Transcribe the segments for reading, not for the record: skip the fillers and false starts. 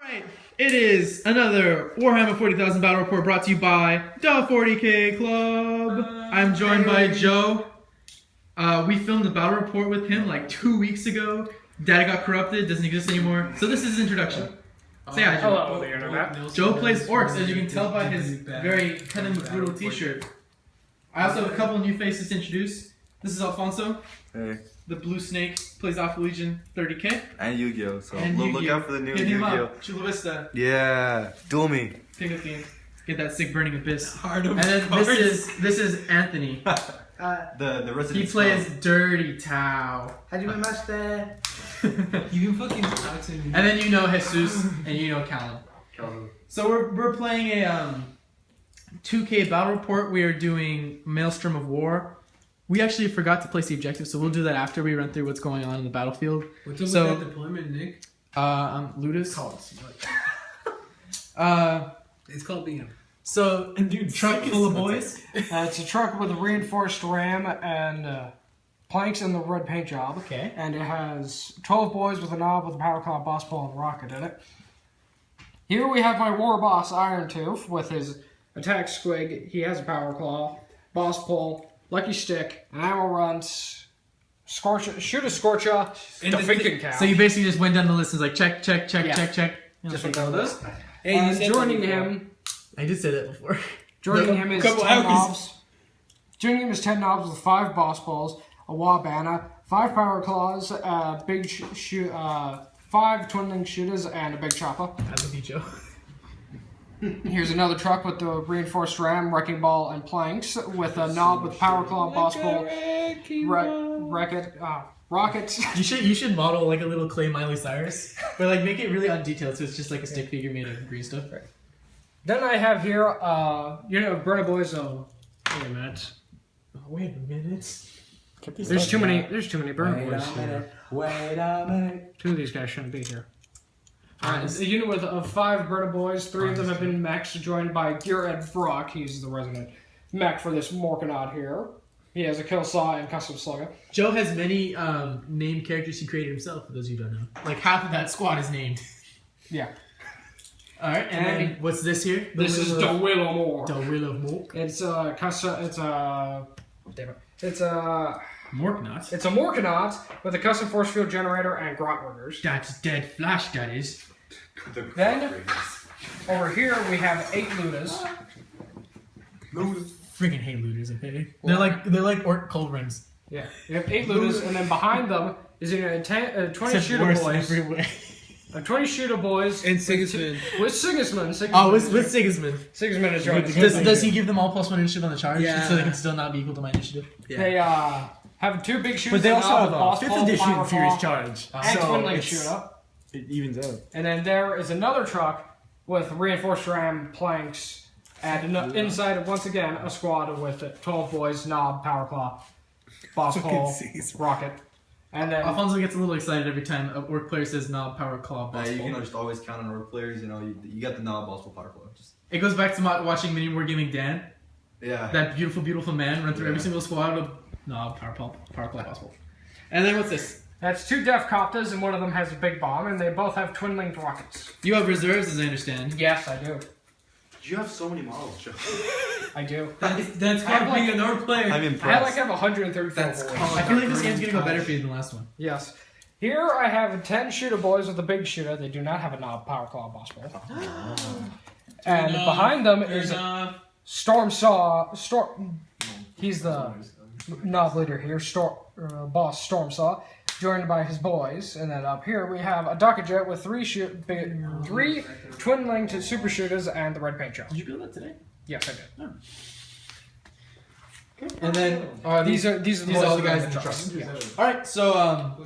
Alright, it is another Warhammer 40,000 battle report brought to you by the 40k Club. I'm joined by Joe. We filmed the battle report with him like 2 weeks ago. Data got corrupted, doesn't exist anymore. So this is his introduction. Say hi, Joe. Hello, the internet. Joe plays Orks, as you can tell by his very kind of brutal t-shirt. I also have a couple new faces to introduce. This is Alfonso. Hey. The Blue Snake plays Alpha Legion 30k. And Yu-Gi-Oh! So And look out for the new Hit him Yu-Gi-Oh! up. Chula Vista. Yeah, duel me. Pick up game. Get that sick burning abyss. Heart of And then this is Anthony. The resident. He plays Dirty Tao. How do you match that? You fucking toxic. And then you know Jesus and you know Callum. So we're playing a 2K battle report. We are doing Maelstrom of War. We actually forgot to place the objective, so we'll do that after we run through what's going on in the battlefield. What's up So- with that deployment, Nick? I'm Ludus. It's called being So truck full of boys. It's a truck with a reinforced ram and planks and the red paint job. Okay. And it has 12 boys with a knob with a power claw, boss pole, and rocket in it. Here we have my war boss, Iron Toof, with his attack squig. He has a power claw, boss pole, lucky stick, and ammo runs, shoot a scorcher, And defeating cow. So you basically just went down the list and was like check. Yeah. Just went down those. Hey, And joining him, I did say that before. Joining him is 10 couple hours. knobs. Joining him is 10 knobs with 5 boss balls, a Waaaghband, 5 power claws, 5 twin-link shooters, and a big chopper. I love you, Joe. Here's another truck with the reinforced ram, wrecking ball, and planks, with a knob with power claw, boss pole, rocket. You should model like a little clay Miley Cyrus, but like make it really undetailed, so it's just like a stick figure made of green stuff. Right. Then I have here, Burner Boys. Oh, wait a minute. Oh, wait a minute. There's too many Burner Boys. Wait a minute. 2 of these guys shouldn't be here. A unit with 5 Burner Boys, 3 of them have been mechs, joined by Gearhead Vrock. He's the resident mech for this Morkanaut here. He has a kill saw and custom slugger. Joe has many named characters he created himself, for those of you who don't know. Like half of that squad is named. Yeah. Alright, and then what's this here? This is the Will of More. The Will of Mork. It's a Morknot. It's a Morkanaut with a custom force field generator and grot riggers. That's dead flash, that is. Then over here we have 8 Ludas. Friggin' hate looters, okay? They're like orc culverins. Yeah, we have 8 Ludas, and then behind them is a 20 Except shooter worse in boys. every way. 20 shooter boys And Sigismund. with Sigismund. Oh, with Sigismund. Sigismund is joining. Does he give them all +1 initiative on the charge? Yeah. So they can still not be equal to my initiative? They have 2 big shooters. But they and also now have with a boss 5th pole, edition power Furious claw, Charge. and So twin link it's- shooter. It evens out. And then there is another truck with reinforced ram planks, and inside once again a squad with 12 boys, knob, power claw, boss pole, rocket, and then Alfonso gets a little excited every time a orc player says knob, power claw, boss You pole. can just always count on orc players. You know, you got the knob, boss, power flow. Just It goes back to watching Mini Wargaming Dan. yeah. That beautiful man run through every single squad with knob, power claw, boss pole. And then what's this? that's 2 Def Copters, and one of them has a big bomb, and they both have twin linked rockets. You have reserves, as I understand. Yes, I do. You have so many models, Joe. I do. That's I have called being an orc player. I'm I impressed. have 134 That's boys. called- I feel like this game's gonna go better for you than the last one. Yes. Here I have 10 shooter boys with a big shooter. They do not have a knob, power claw, boss pole. And behind them is Storm. He's the knob leader here. Boss Storm Saw, joined by his boys. And then up here we have a Docker Jet with 3 twin linked super shooters and the red paint job. Did you build that today? Yes, I did. And then These are these the are all the boys guys in in the truck. trucks. Yeah. Alright, so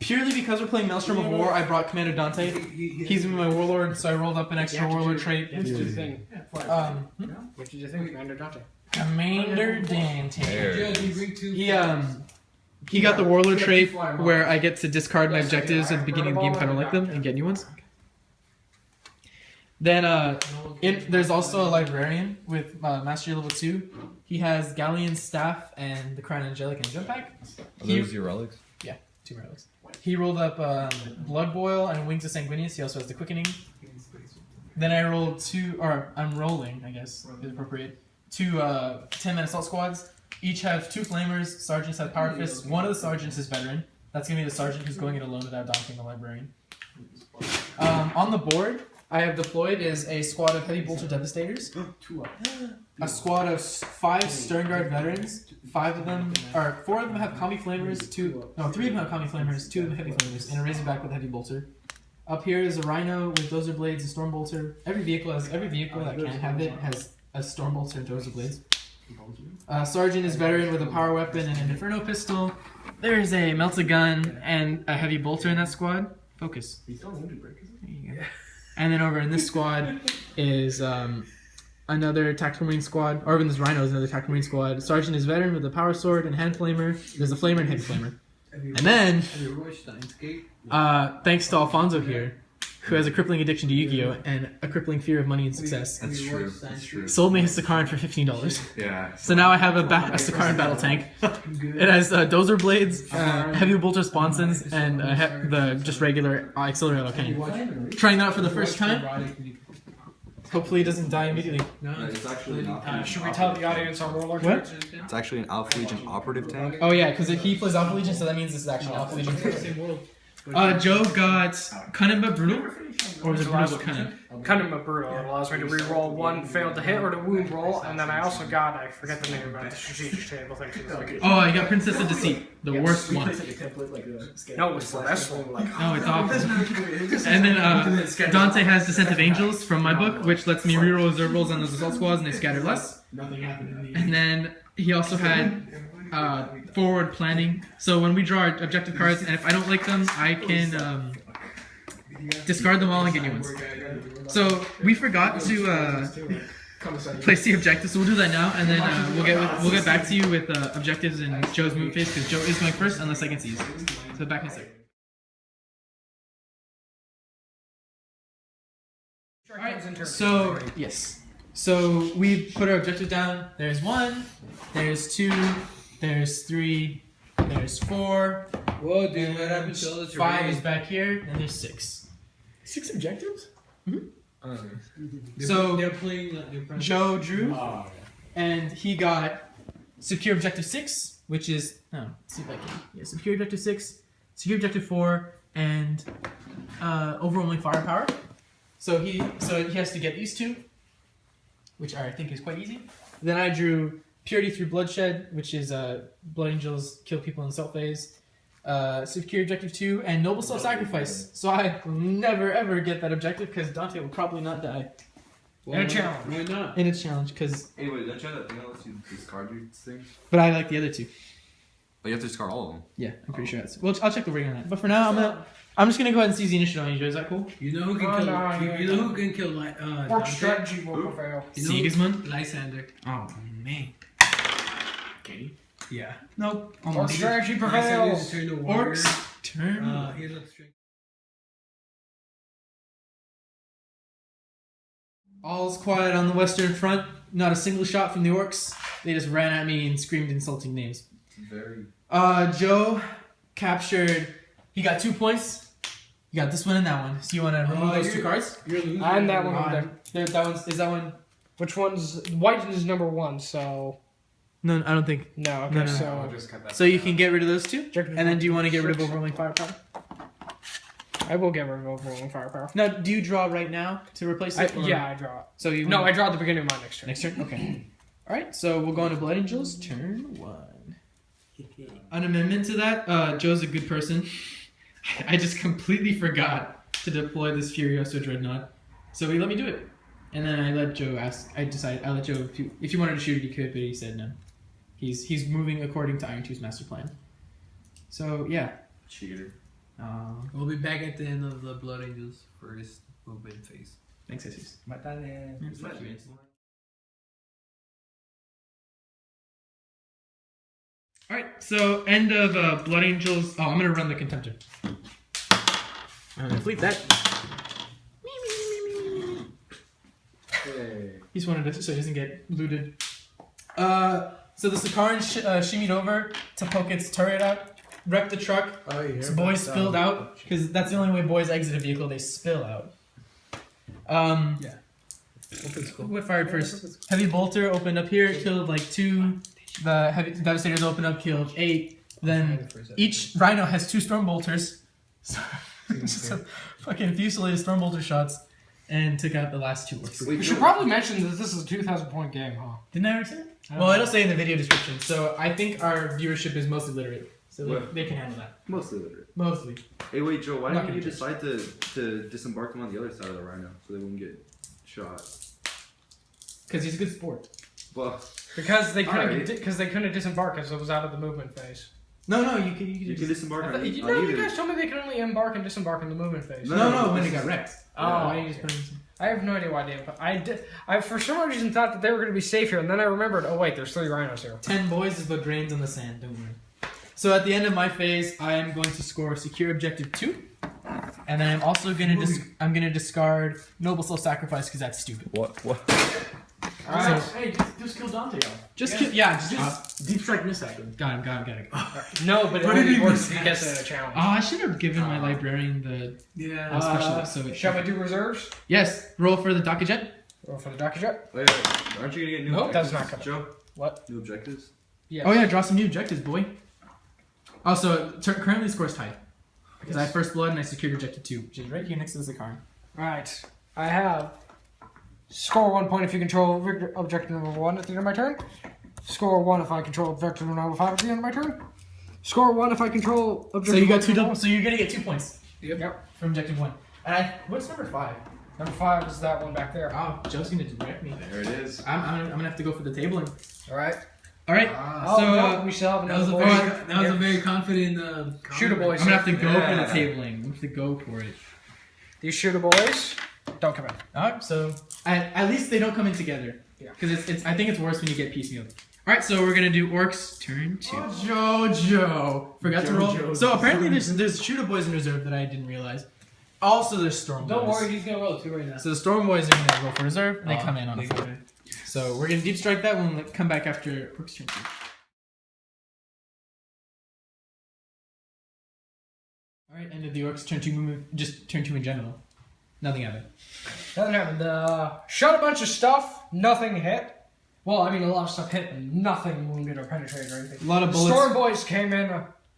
purely because we're playing Maelstrom of War, I brought Commander Dante. He's my Warlord, so I rolled up an extra Warlord trait. What did you think? What did you think, Commander Dante? Commander Dante. Judge, you bring 2 He got the Warlord trait where I get to discard my objectives at the beginning of the game if I don't like them and get new ones. Then there's also a Librarian with Mastery level 2. He has Gallian staff and the crown Angelic and jump pack. Are those your relics? Yeah, 2 relics. he rolled up Blood Boil and Wings of Sanguinius. He also has the quickening. Then I rolled I'm rolling, I guess, is appropriate. 2 10-man assault squads. Each have 2 flamers. Sergeants have power fists. One of the sergeants is veteran. That's going to be the sergeant who's going it alone without Dante and the Librarian. On the board, I have deployed is a squad of heavy bolter devastators. A squad of 5 Sternguard veterans. 4 of them have combi flamers. 3 of them have combi flamers. 2 of them heavy flamers, and a razorback with a heavy bolter. Up here is a rhino with dozer blades and stormbolter. Every vehicle that can have it has a stormbolter and dozer blades. Sergeant is veteran with a power weapon and an inferno pistol. There is a melta gun and a heavy bolter in that squad. Focus. There you go. And then over in this squad is another tactical marine squad. Or in this rhino is another tactical marine squad. Sergeant is veteran with a power sword and hand flamer. There's a flamer and heavy flamer. And then, thanks to Alfonso here, who has a crippling addiction to Yu-Gi-Oh! And a crippling fear of money and success. That's true. That's true. Sold me his Sakaran for $15. Yeah. So now I have a Sakaran battle tank. It has dozer blades, heavy bolter sponsons, and the just regular accelerator cannon. Trying that out for the first time. Hopefully it doesn't die immediately. No, it's actually not. Should we tell the audience our Warlord? What? It's actually an Alpha Legion operative tank. Oh yeah, because he plays Alpha Legion, so that means this is actually Alpha Legion. Joe got Cunning but Brutal? Or was it Brutal but Cunning? Cunning but Brutal. It allows me to re-roll 1 failed to hit or to wound roll, and then I also got, I forget the name of the strategic table thing. Oh, I got Princess of Deceit, the worst one. No, it's the best one. No, it's awful. And then Dante has Descent of Angels from my book, which lets me reroll reserve rolls on those assault squads and they scatter less. And then he also had forward planning. So when we draw our objective cards, and if I don't like them, I can discard them all and get new ones. So we forgot to place the objectives, so we'll do that now, and then we'll get back to you with objectives in Joe's movement phase, because Joe is going first unless I can seize. So back in a second. Alright, so yes. So we put our objective down. There's 1, there's 2, there's 3, there's 4. Whoa, dude, what happened to all the 5 is back here, and there's 6. 6 objectives? So they're playing Joe drew, and he got secure objective 6, which is let's see if I can. Yeah, secure objective 6, secure objective 4, and overwhelming firepower. So he has to get these 2, which I think is quite easy. Then I drew Purity Through Bloodshed, which is Blood Angels kill people in assault phase. Secure objective 2 and noble self-sacrifice. So I will never ever get that objective because Dante will probably not die. In a challenge. Why not? In a challenge, because. Anyway, don't you have that thing that lets you discard your things? But I like the other 2. But you have to discard all of them. Yeah, I'm pretty sure that's. Well, I'll check the ring on that. But for now, I'm just gonna go ahead and seize the initiative on you, Joe. Is that cool? You know who can kill? You know who can kill Orc Dante? strategy will prevail. Sigismund? Lysander. Oh man. Katie? Yeah. Nope. Orc strategy prevails. Orcs turn. He looks straight. All's quiet on the western front. Not a single shot from the orcs. They just ran at me and screamed insulting names. Very. Joe captured. He got 2 points. You got this one and that one. So you want to remove those 2 cards? You're losing. And that one over there. Is that one? Which one's white is number 1? So No, I don't think. no. Okay, No. so So you can get rid of those 2, and then do you want to get rid of overwhelming firepower? I will get rid of overwhelming firepower. Now, do you draw right now to replace it? Yeah, I draw it. So you. No, I draw at the beginning of my next turn. Next turn. Okay. All right. So we'll go into Blood Angels. Turn 1. An amendment to that. Joe's a good person. I just completely forgot to deploy this Furioso Dreadnought, so he let me do it. And then I let Joe ask. I let Joe if you wanted to shoot it, he could, but he said no. He's moving according to Iron 2's master plan. So yeah. Cheater. We'll be back at the end of the Blood Angels for his movement phase. Thanks, Jesus. All right. So end of Blood Angels. Oh, I'm gonna run the Contemptor. I'm gonna fleet that. Hey. He's wanted it so he doesn't get looted. So the Sakaran shimmied over to poke its turret out. wrecked the truck. Oh, yeah. So boys spilled out because that's the only way boys exit a vehicle. They spill out. Yeah. What fired first? Heavy bolter opened up here, killed like 2. The heavy devastators opened up, killed 8. Then each rhino has 2 stormbolters. So just a fucking fusillade of stormbolter shots, and took out the last 2 orcs. We should probably mention that this is a 2,000-point game, huh? Didn't I already say that? Well, it'll say in the video description. So I think our viewership is mostly literate, so they can handle that. Mostly literate. Mostly. Hey, wait, Joe. Why Not didn't you gonna decide to disembark them on the other side of the rhino so they wouldn't get shot? Because he's a good sport. Well, Because they couldn't, Alright. because they couldn't disembark because it was out of the movement phase. No, you can you can disembark on, You on know, you either. guys told me they could only embark and disembark in the movement phase. No, when he got wrecked. Oh, Why didn't you just put him I have no idea why they. I for some reason thought that they were going to be safe here, and then I remembered. Oh wait, there's 3 rhinos here. 10 boys is what drains on the sand, don't worry. So at the end of my phase, I am going to score secure objective 2. And then I'm also going to discard noble self-sacrifice because that's stupid. What? Alright. Hey, just kill Dante, y'all. Just Deep strike mishap him. got him. No, but it What did only he works if miss? he gets a challenge. Oh, I should have given my librarian the Yeah. special. So Shall we do reserves? yes, roll for the Daka jet. Roll for the Daka jet? Wait, aren't you gonna get new Nope, objectives? that's not coming. Joe, What? new objectives? Yes. Oh yeah, draw some new objectives, boy. Also, currently the score's tied because I have first blood and I secured objective 2, which is right here next to the Zakar. Right. I have score 1 point if you control objective number 1 at the end of my turn. Score 1 if I control objective number 5 at the end of my turn. Score 1 if I control objective. So you got number 2 one. double. So you're gonna get 2 points Yep. from objective 1. And what's number 5? Number 5 is that one back there. Oh, Joe's gonna direct me. There it is. I'm gonna have to go for the tabling. All right. All right. Oh, so no, we still have That was another a boy. very, very confident. Shooter comment. boys. I'm gonna have to go for the Yeah. tabling. I'm gonna have to go for it. These shooter boys don't come in. All right. So at least they don't come in together. Yeah. Because it's I think it's worse when you get piecemeal. All right. So we're gonna do orcs turn 2. Joe. Forgot to roll. Joe. So apparently there's shooter boys in reserve that I didn't realize. Also there's storm Don't boys. worry, he's gonna roll 2 right now. So the storm boys are gonna roll for reserve and they come in on a big 4. guy. So we're gonna deep strike that one. Come back after orcs turn 2. Alright, end of the orcs turn 2 movement, just turn 2 in general. Nothing happened. Nothing happened. Shot a bunch of stuff. Nothing hit. Well, I mean, a lot of stuff hit, and nothing wounded or penetrated or anything. A lot of bullets. Storm boys came in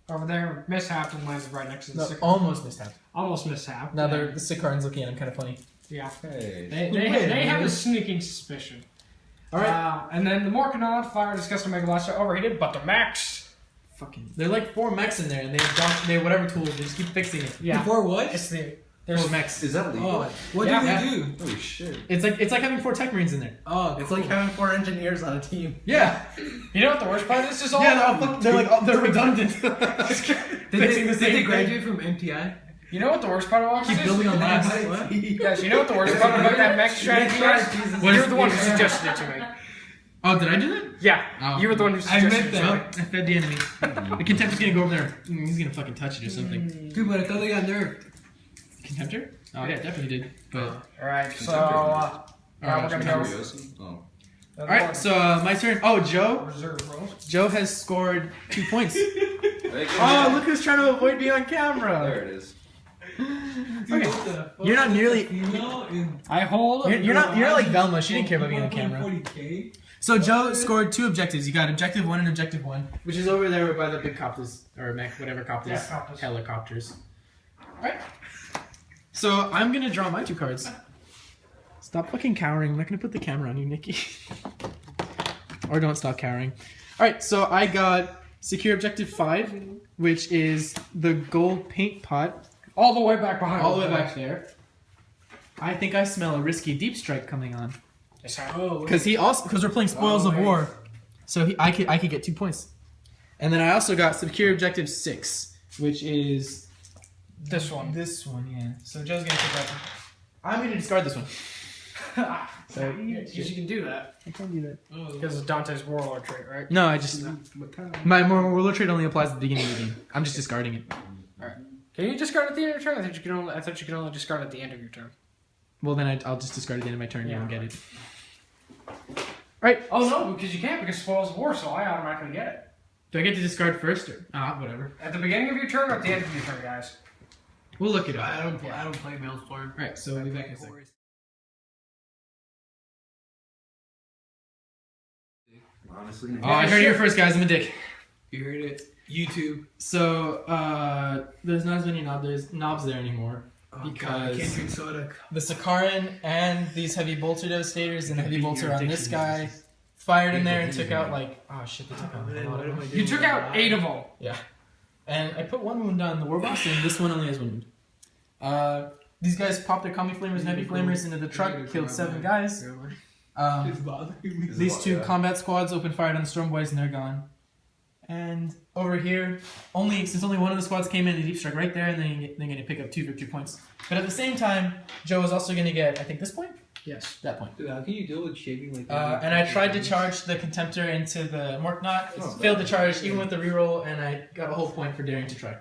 over there, mishapped, and landed right next to the No, Sick. almost missed out. Almost mishapped. Now the Sikarans looking at him kind of funny. Yeah. Hey. They have a sneaking suspicion. Alright. And then the Morkanod fired his custom Mega Blaster overheated, but the Max. Fucking. They're like 4 mechs in there and they have whatever tools, they just keep fixing it. Yeah. Before what? It's the. 4 There's mechs. Is that legal? Oh, what Yeah. do they do? Holy shit. It's like having 4 tech marines in there. Oh, It's like having 4 engineers on a team. Yeah. You know what the worst part of this is all? Yeah, they're redundant. Did Fixing they, the did same they thing. graduate from MTI? You know what the worst part of all this Keep is? building on labs. What? Guys, you know what the worst part about that mech strategy is? What You're is- the one who suggested it to me. Oh, did I do that? Yeah, Oh. you were the one who I suggested meant it to Well, me. I fed the enemy. The Contemptor's gonna go over there. He's gonna fucking touch it or something. Dude, but I thought they got nerfed. Contemptor? Oh yeah, definitely did. But Alright, so, now we're gonna go. Oh. alright, so my turn. Oh, Joe. Reserve rolls. Joe has scored 2 points. Hey, Oh, look who's trying to avoid being on camera. There it is. Okay. You're not nearly. I hold. You're not like Velma. She didn't care about being on camera. 40K? So Joe scored 2 objectives. You got objective 1 and objective 1, which is over there by the big copters or mech, whatever copters, Yeah, copters. helicopters. All right. So I'm gonna draw my 2 cards. Stop fucking cowering. I'm not gonna put the camera on you, Nikki. Or don't stop cowering. All right. So I got secure objective 5, which is the gold paint pot. All the way back behind. All the way back there. I think I smell a risky deep strike coming on. Oh, Because we're playing Spoils of War, so I could get 2 points. And then I also got secure objective 6, which is This one. this one, yeah. So Joe's gonna take that one. I'm gonna discard this one. So Because you can do that. I can't do that. Because of Dante's Warlord trait, right? No, I just my Warlord trait only applies at the beginning of the game. I'm just discarding it. Can you discard at the end of your turn? I thought you could only discard at the end of your turn. Well, then I'll just discard at the end of my turn. Yeah. You won't get it. Right. Oh no, because you can't because Spoils of War, so I automatically get it. Do I get to discard first or whatever? At the beginning of your turn or at the end of your turn, guys? We'll look it up. I don't play Maelstrom. Alright, so we'll be back in a second. Honestly. Oh, I heard it here first, guys. I'm a dick. You heard it. YouTube. So, there's not as many knobs there anymore. Oh, Because God, I can't drink soda. the Sakaran and these heavy bolter devastators and the heavy bolter on this guy fired in there and took out like, oh shit, they took out a lot of them. You took out 8 of them. Yeah. And I put 1 wound on the war boss, and this one only has 1 wound. These guys popped their combi flamers and heavy flamers into the truck, killed 7 guys. It's bothering me. These 2 combat squads opened fire on the storm boys, and they're gone. And over here, since only 1 of the squads came in, the deep strike right there, and then they're going to pick up 2 victory points. But at the same time, Joe is also going to get, I think, this point? Yes. That point. Dude, how can you deal with shaving like that? And I tried to charge the Contemptor into the Morknot, failed to charge even with the reroll, and I got a whole point for daring to try.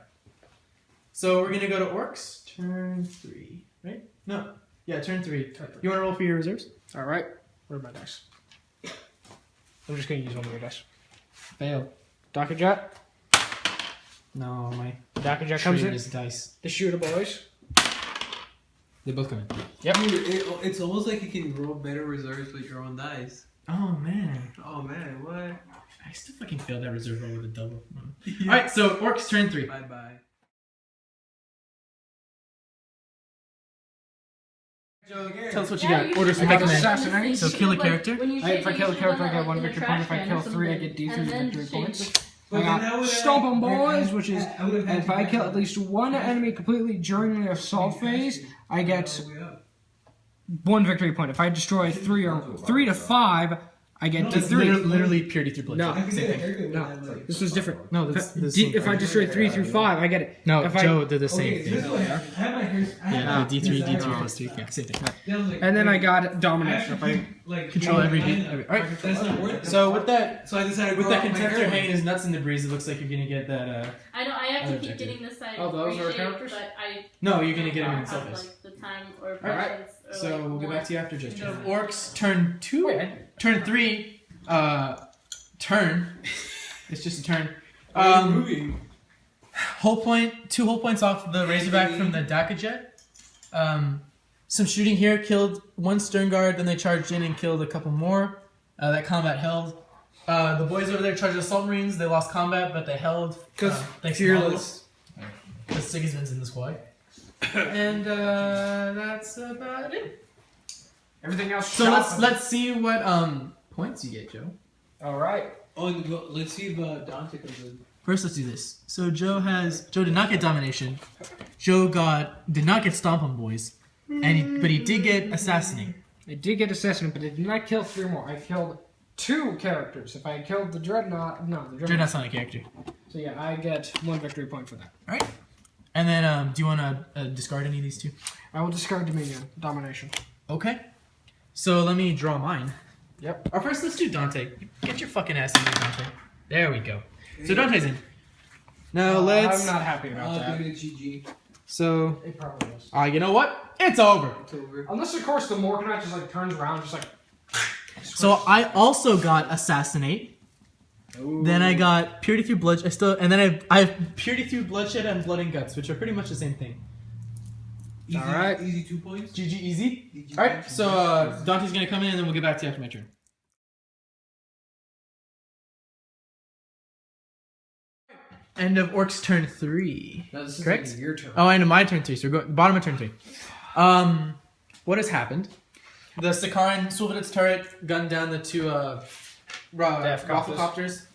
So we're going to go to Orks, turn 3, right? No. Yeah, turn 3. You want to roll for your reserves? Alright. Where are my dice? I'm just going to use one of your dice. Fail. Docket Jet. No, my Docket Jet comes in. is dice. The shooter boys. They both come in. Yep. Dude, it's almost like you can roll better reserves with your own dice. Oh, man. Oh man, what? I still fucking failed that reserve roll with a double. Alright, so Orks, turn 3. Bye bye. Tell us what you got. Orders from I got Mega Man. assassinate. So kill a character. If I kill a character, I get 1 victory point. If I kill 3, I get D3 victory points. I got Stomp 'em Boys, which is if I kill at least 1 enemy completely during the assault phase, I get 1 victory point. If I destroy 3 to 5, I get That's D3. literally purity through blood. No. Same thing. No, this was different. No, this If I destroy 3 through 5, I get it. No, if I- Joe did the same thing. Yeah, D3 plus 3. Yeah, same thing. And then I got Domination. If I Control every hit. Alright. That's not worth it. So with that, So I decided to with grow that out my Contemptor hair. hanging his nuts in the breeze, it looks like you're gonna get that. I know I have to Other keep objective. getting this side. Oh, those are appreciate, characters? But I No, you're gonna get him in don't have, selfies. like, the time or Alright, patience or, So like, we'll get more. back to you after Joe's turn. No. Orks, turn 2. Turn 3. Turn. It's just a turn. Moving. Whole point, 2 whole points off the razorback from the Daka jet. Some shooting here killed 1 Sternguard, then they charged in and killed a couple more. That combat held. The boys over there charged assault marines. They lost combat, but they held. Because thanks fearless. because Sigismund's in the squad. And that's about it. Everything else. So let's see what points you get, Joe. All right. Oh, and let's see if Dante comes in. First, let's do this. So Joe did not get domination. Joe did not get stomp on boys, but he did get assassinate. I did get assassinate, but I did not kill 3 more. I killed 2 characters. If I had killed the Dreadnought, no, the Dreadnought's not a character. So yeah, I get 1 victory point for that. All right. And then, do you want to discard any of these 2? I will discard Dominion, Domination. Okay. So let me draw mine. Yep. Or first, let's do Dante. Get your fucking ass in there, Dante. There we go. So Dante's in. Now let's. I'm not happy about that. Give it a GG. So. It probably is. You know what? It's over. It's over. Unless, of course, the Morganite just like turns around, just like. So I also got assassinate. Ooh. Then I got purity through bloodshed. And then I have purity through bloodshed and blood and guts, which are pretty much the same thing. Easy, All right. Easy 2 points. GG easy. All right. So Dante's gonna come in, and then we'll get back to you after my turn. End of Orcs turn 3. No, this is Correct? like your turn. Oh, end of my turn 3. So we're going bottom of turn 3. What has happened? The Sakaran swiveled its turret, gunned down the 2 Rafflecopters.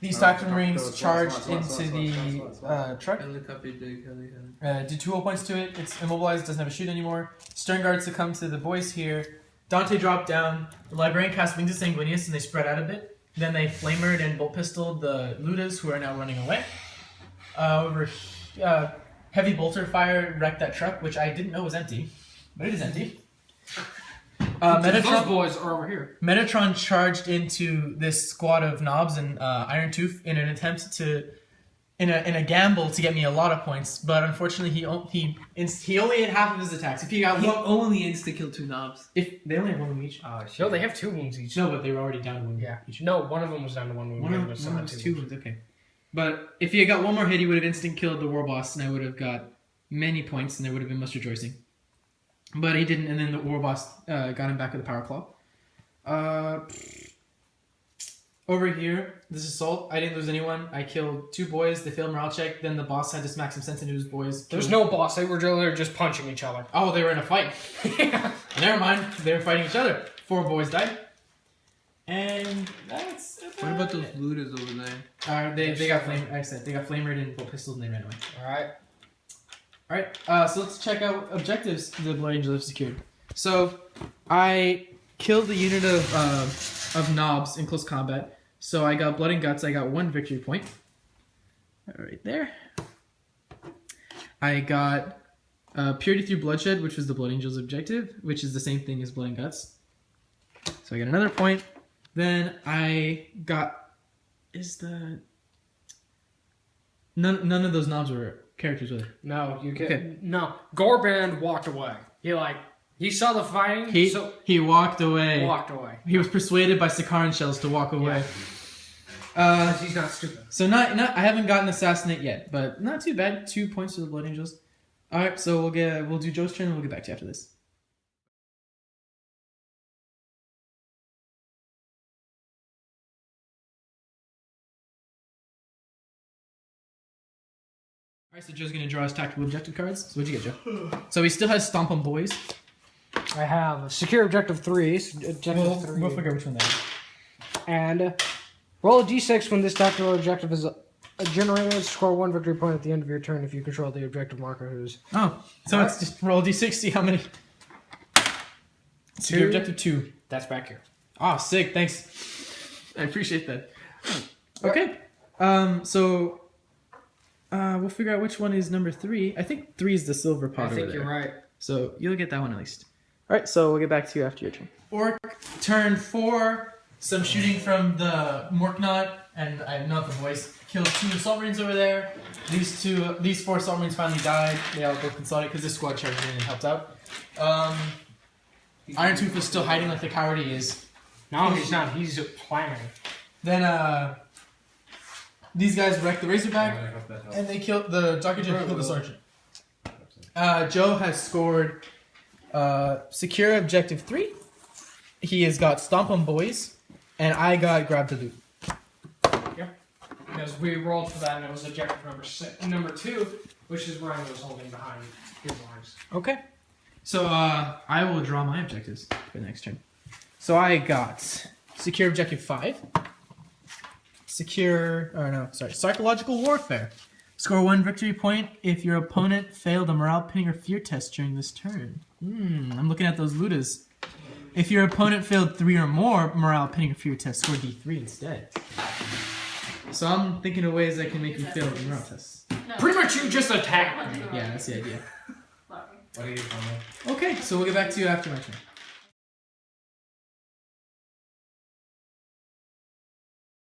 These Tactical Marines charged into the truck. Helicopter dig, helicopter. Did 2 whole points to it. It's immobilized, doesn't have a shoot anymore. Sternguard succumbed to the boys here. Dante dropped down. The Librarian cast Wings of Sanguinius and they spread out a bit. Then they flamered and bolt pistoled the Ludas who are now running away. Heavy bolter fire wrecked that truck, which I didn't know was empty. But it is empty. Those boys are over here. Metatron charged into this squad of knobs and Iron Tooth in an attempt to in a gamble to get me a lot of points, but unfortunately he only had half of his attacks. If he got He one, only insta kill 2 knobs. if they only have one wound each. Oh shit. No, they have 2 wounds each. No, but they were already down to one Yeah. each. No, one of them was down to 1 wound. One the of other them was was still 2 at 2 wounds. Okay, but if he had got one more hit, he would have instant killed the war boss, and I would have got many points, and there would have been much rejoicing. But he didn't, and then the war boss got him back with a power claw. Over here, this assault, I didn't lose anyone. I killed 2 boys. They failed morale check. Then the boss had to smack some sense into his boys. There's no boss. They were literally just punching each other. Oh, they were in a fight. Yeah. Never mind. They were fighting each other. 4 boys died. And that's What about those looters over there? they got flame. I said they got flamered and bolt pistols and they ran away. Alright. All right. So let's check out objectives the Blood Angel have secured. So I killed the unit of knobs in close combat. So I got blood and guts. I got 1 victory point. Right there. I got purity through bloodshed, which was the Blood Angel's objective, which is the same thing as blood and guts. So I got another point. Then I got none of those knobs were characters, were they? No, you can't. Okay. No. Waaaghband walked away. He saw the fighting, He walked away. walked away. He was persuaded by Sakaran shells to walk away. Because he's not stupid. So not I haven't gotten assassinate yet, but not too bad. 2 points to the Blood Angels. All right, so we'll do Joe's turn and we'll get back to you after this. All right, so Joe's gonna draw his tactical objective cards. So what'd you get, Joe? So he still has Stomp on Boys. I have secure objective 3. Objective 3. We'll figure out which one that is. And roll a d6 when this tactical objective is generated. Score 1 victory point at the end of your turn if you control the objective marker who's... Oh, so it's just roll d6, see how many. Secure objective 2. That's back here. Oh, sick, thanks. I appreciate that. Okay. So we'll figure out which one is number 3. I think 3 is the silver pot I think over you're there. right. So you'll get that one at least. All right, so we'll get back to you after your turn. Orc, turn 4. Some shooting from the Morknot, and I know the voice killed 2 assault marines over there. These 4 assault marines finally died. They all both consolidated because this squad charged in and helped out. Iron Tooth is still hiding like the coward he is. No, he's not. He's planning. Then these guys wrecked the razorback, and they killed the Dr. Joe killed the sergeant. Joe has scored secure objective 3. He has got Stomp on Boys, and I got Grab to Loot. Yep. Because we rolled for that, and it was objective number 2, which is Rhino was holding behind his lines. Okay. So I will draw my objectives for the next turn. So I got secure objective 5. Psychological warfare. Score 1 victory point if your opponent failed a morale ping or fear test during this turn. I'm looking at those looters. If your opponent failed 3 or more morale ping or fear tests, score D3 instead. So I'm thinking of ways I can make you fail the morale tests. Pretty much you just attack me. Yeah, that's the idea. What are you doing? Okay, so we'll get back to you after my turn.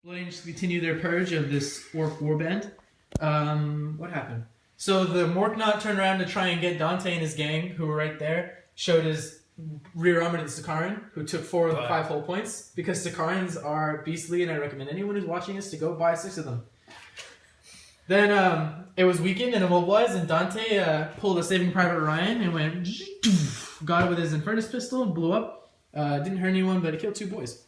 Blood Angels continue their purge of this Orc warband. What happened? So the Morknot turned around to try and get Dante and his gang, who were right there, showed his rear armor to the Sakaran, who took 4 of the 5 hull points, because Sakarans are beastly, and I recommend anyone who's watching this to go buy 6 of them. Then it was weakened and immobilized, and Dante pulled a Saving Private Ryan and went, got it with his Infernus pistol and blew up. Didn't hurt anyone, but it killed 2 boys.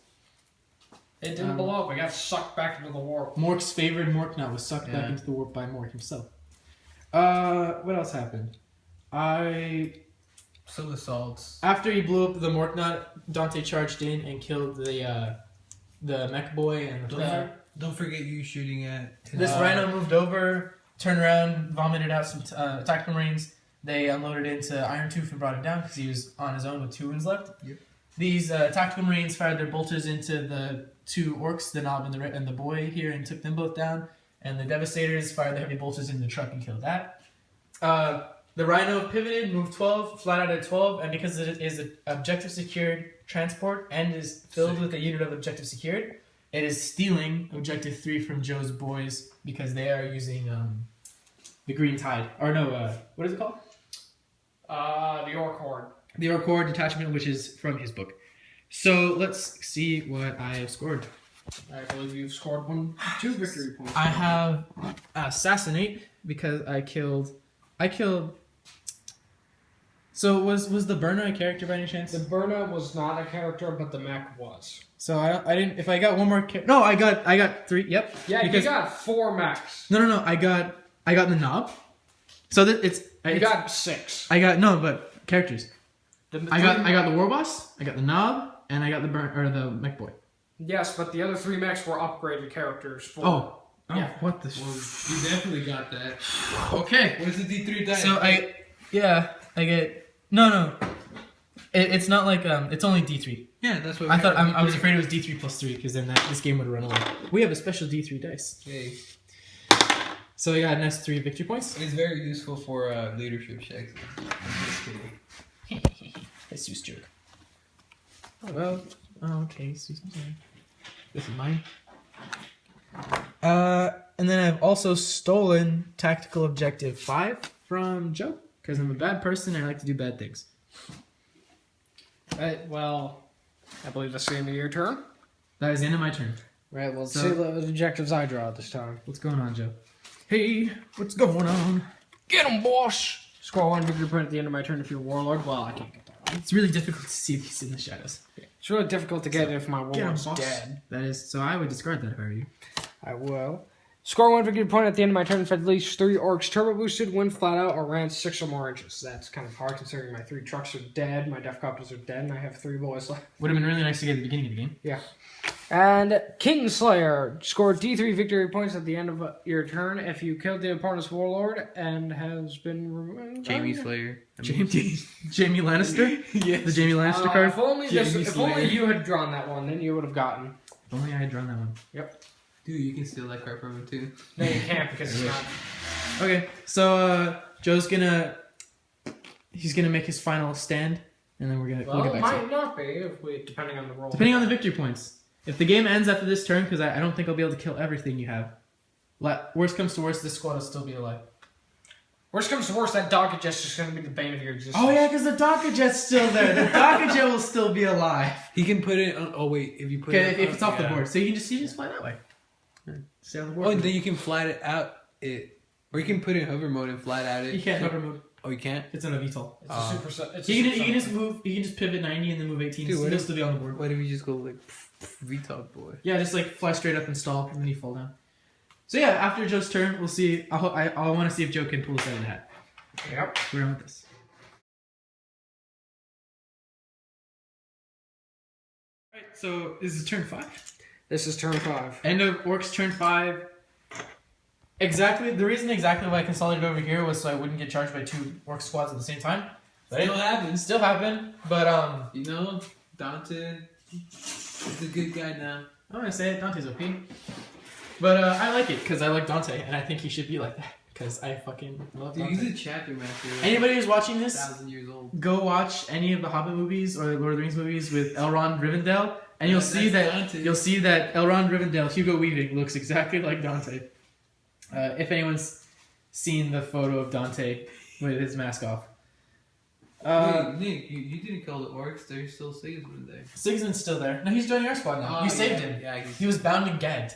It didn't blow up. It got sucked back into the warp. Mork's favorite Morknot was sucked back into the warp by Mork himself. What else happened? Some assaults. After he blew up the Morknot, Dante charged in and killed the mech boy and the Don't forget you shooting at... This rhino moved over, turned around, vomited out some tactical marines. They unloaded into Iron Tooth and brought him down because he was on his own with 2 wounds left. Yep. These tactical marines fired their bolters into the 2 orcs, the knob and the boy here, and took them both down. And the devastators fired their heavy bolters into the truck and killed that. The rhino pivoted, moved 12, flat out at 12, and because it is an objective secured transport and is filled with a unit of objective secured, It is stealing objective 3 from Joe's boys because they are using the Green Tide. Or no, what is it called? The Orc Horde. The Orc Horde detachment, which is from his book. So let's see what I have scored. I believe you've scored 2 victory points. I have assassinate because I killed. So was the Burner a character by any chance? The Burner was not a character, but the mech was. So I didn't. If I got one more, no, I got 3. Yep. Yeah, because, you got 4 mechs. No. I got the knob. So that You got 6. I got no, but characters. I got the war boss. I got the knob, and I got the mech boy. Yes, but the other 3 mechs were upgraded characters. For... Oh, yeah. What the? Well, you definitely got that. Okay. What's the D3 dice? So I get no. It's not like it's only D3. Yeah, that's what I thought. I was afraid it was D3 plus 3 because then this game would run away. We have a special D3 dice. Hey, So I got an S3 victory points. it's very useful for leadership checks. I'm just kidding. Jesus joke. Oh well. Oh, okay. This is mine. And then I've also stolen tactical objective 5 from Joe because I'm a bad person and I like to do bad things. Right, well, I believe that's the end of your turn. That is the end of my turn. Right, well, So- see the objectives I draw this time. What's going on, Joe? Hey, what's going on? Get him, boss! Score 1 victory point at the end of my turn if you're Warlord. Well, I can't get that right. It's really difficult to see these in the shadows. It's really difficult to get if my Get him, Warlord's boss. dead. That is, so I would discard that if I were you. I will. Score 1 victory point at the end of my turn for at least 3 Orks turbo boosted, win flat out, or ran 6 or more inches. That's kind of hard considering my 3 trucks are dead, my def copies are dead, and I have 3 boys left. Would have been really nice to get at the beginning of the game. Yeah. And Kingslayer scored D3 victory points at the end of your turn if you killed the opponent's Warlord and has been removed. Jamie Slayer. Jamie Lannister? Yes. The Jamie Lannister card? If only, Jamie if Slayer. only you had drawn that one, then you would have gotten. If only I had drawn that one. Yep. Dude, you can steal that card from him too. No, you can't because it's not. Okay, so Joe's gonna make his final stand, and then we'll Well, get it back to it. might not be if we, depending on the roll. Depending on the victory points. If the game ends after this turn, because I don't think I'll be able to kill everything you have. Worst comes to worst, this squad will still be alive. Worst comes to worst, that Docket Jet's just going to be the bane of your existence. Oh yeah, because the Docker Jet's still there. The Docker Jet will still be alive. He can put it on. Oh wait, if you put Okay, it if it's off the yeah. board, so you just fly that way. Stay on the board. Oh, and then you can fly it out it, or you can put it in hover mode and fly it out it. You can't hover move. Oh, you can't. It's on a VTOL. It's a super set. It's You a can just move. You can just pivot 90 and then move 18. Dude, so what you'll if- still be on the board. What if you just go like VTOL boy? Yeah, just like fly straight up and stall, and then you fall down. So yeah, after Joe's turn, we'll see. I want to see if Joe can pull this out of the hat. Yep. We're done with this. Alright, so this is turn 5. This is turn 5. End of Orcs turn 5. Exactly, the reason why I consolidated over here was so I wouldn't get charged by 2 Orc squads at the same time. But Still happens. Still happened, but You know, Dante is a good guy now. I'm gonna say it, Dante's OP. But I like it, because I like Dante, and I think he should be like that. Because I fucking love Dude, Dante. he's a chapter master. Anybody who's watching this, 1,000 years old. go watch any of the Hobbit movies or the Lord of the Rings movies with Elrond Rivendell, and you'll Yeah, see that's that Dante. you'll see that Elrond Rivendell, Hugo Weaving, looks exactly like Dante. If anyone's seen the photo of Dante with his mask off. Wait, Nick, you didn't kill the orcs. There's still Sigismund there. Sigismund's still there. No, he's joining our squad now. Oh, You saved yeah, him. Yeah, I guess. He was bound and gagged.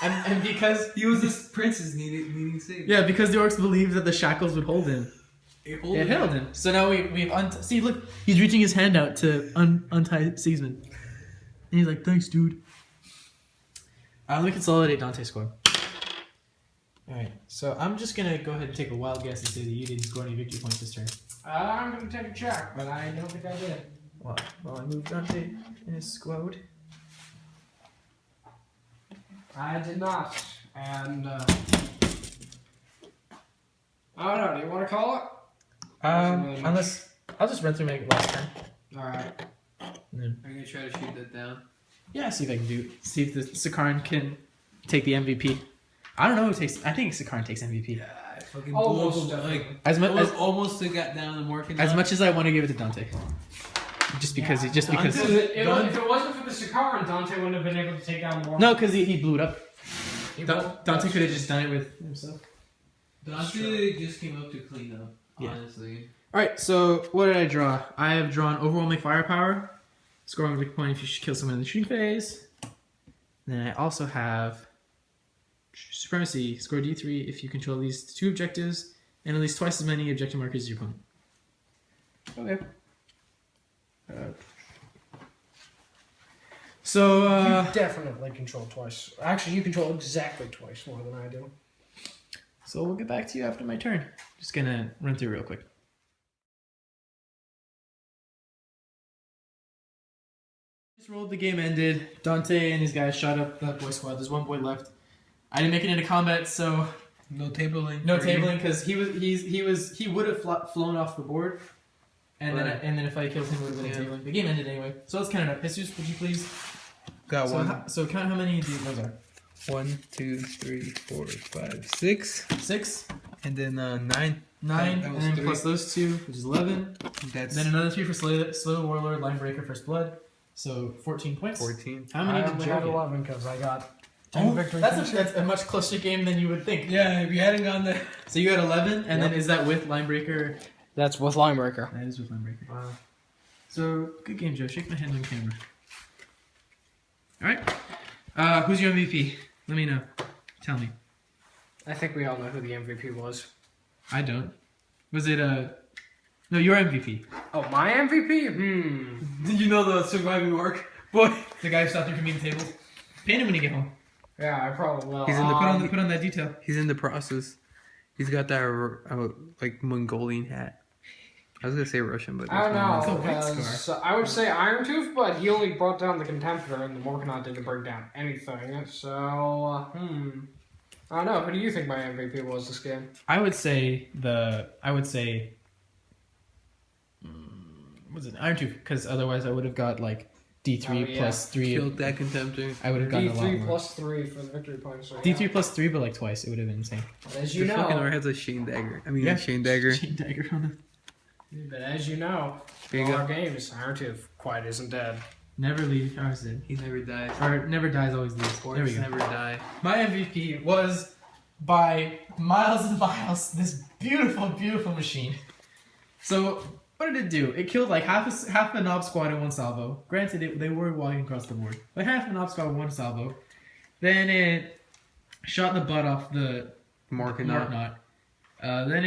And because He was this princess needing saved. yeah, because the orcs believed that the shackles would hold him. It held him. So now we've see, look, he's reaching his hand out to untie Sigismund. And he's like, thanks, dude. Let me consolidate Dante's score. Alright, so I'm just gonna go ahead and take a wild guess and say that you didn't score any victory points this turn. I'm going to take a check, but I don't think I did. Well, I moved Dante in his squad. I did not. And, I don't know. Do you want to call it? Unless I'll just run through my last turn. Alright. And then, I'm gonna try to shoot that down. yeah, see if I can do. See if the Sakaran can take the MVP. I don't know who takes. I think Sakaran takes MVP. Yeah, I fucking Almost blew up, like As much as almost got down the Morgan. as much as I want to give it to Dante. just because If it wasn't for the Sakaran, Dante wouldn't have been able to take down more. No, because he blew it up. Dante Dante could have just done it with himself. Dante just came up to clean up, Yeah. honestly. Alright, so what did I draw? I have drawn overwhelming firepower. Score 1 victory point if you should kill someone in the shooting phase. Then I also have supremacy. Score D3 if you control at least 2 objectives and at least twice as many objective markers as your opponent. Okay. So, You definitely control twice. Actually, you control exactly twice more than I do. so we'll get back to you after my turn. Just gonna run through real quick. Just rolled, the game ended. Dante and his guys shot up that boy squad. There's one boy left. I didn't make it into combat, so No tabling. no tabling because he would have flown off the board, and then if I killed him, it would have been a tabling. The game ended anyway. So let's count it up. Jesus, would you please? Got So, one. so count how many those are. 1, 2, 3, 4, 5, 6. 6, And then 9. 9, That and was then 3. plus those 2, which is 11. That's Then another 3 for slow warlord, line breaker, first blood. So 14 points. 14. How many I did only Joe had get? 11 because I got 10 victory That's points. that's a much closer game than you would think. Yeah, if you hadn't gone there. So you had 11, and then is that with line breaker? That's with Linebreaker. That is with line breaker. Wow. So good game, Joe. Shake my hand on camera. All right. Who's your MVP? Let me know. Tell me. I think we all know who the MVP was. I don't. Was it No, your MVP. Oh, my MVP? Did you know the surviving orc? Boy. The guy who stopped you from eating tables. Paint him when you get home. Yeah, I probably will. He's in the Put on that detail. He's in the process. He's got that like Mongolian hat. I was gonna say Russian, but I don't It's a know, white because I would say Iron Tooth, but he only brought down the Contemptor, and the Morkanot didn't bring down anything. So, I don't know. Who do you think my MVP was this game? I would say was it Iron Tooth? Because otherwise I would have got like D3 Oh, yeah. plus 3. killed that contemptor. I would have gotten a lot D3 more. plus 3 for the victory points. So, D3 plus 3, but like twice. It would have been insane. But as The you fucking orc know, has a Shane dagger. I mean, Yeah. a Shane dagger. Chain dagger on it. but as you know, There you all go. our games, Iron Tooth quite isn't dead. Never leave. I was dead. He never dies. Or never dies, always leaves. There we Orcs go. never die. My MVP was by miles and miles this beautiful, beautiful machine. So what did it do? It killed like half a knob squad in one salvo. Granted, they were walking across the board, but half a knob squad in one salvo. Then it shot the butt off the Morkanot. Then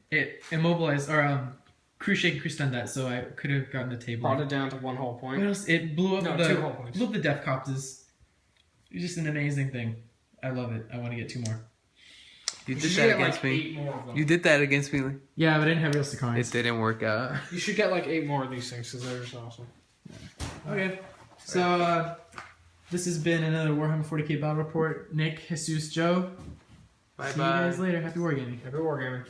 it immobilized or crew shake and crew stun that, so I could have gotten a table. Brought it down to 1 whole What point. else? It blew up No, the 2 whole points. blew up the death copters. It was just an amazing thing. I love it. I want to get 2 more. You You did should that get against like me. 8 more of them. You did that against me. Yeah, but I didn't have real Sakarans. It didn't work out. You should get like 8 more of these things because they're just awesome. Okay, so this has been another Warhammer 40k battle report. Nick, Jesus, Joe. Bye See you guys later. Happy wargaming. Happy wargaming.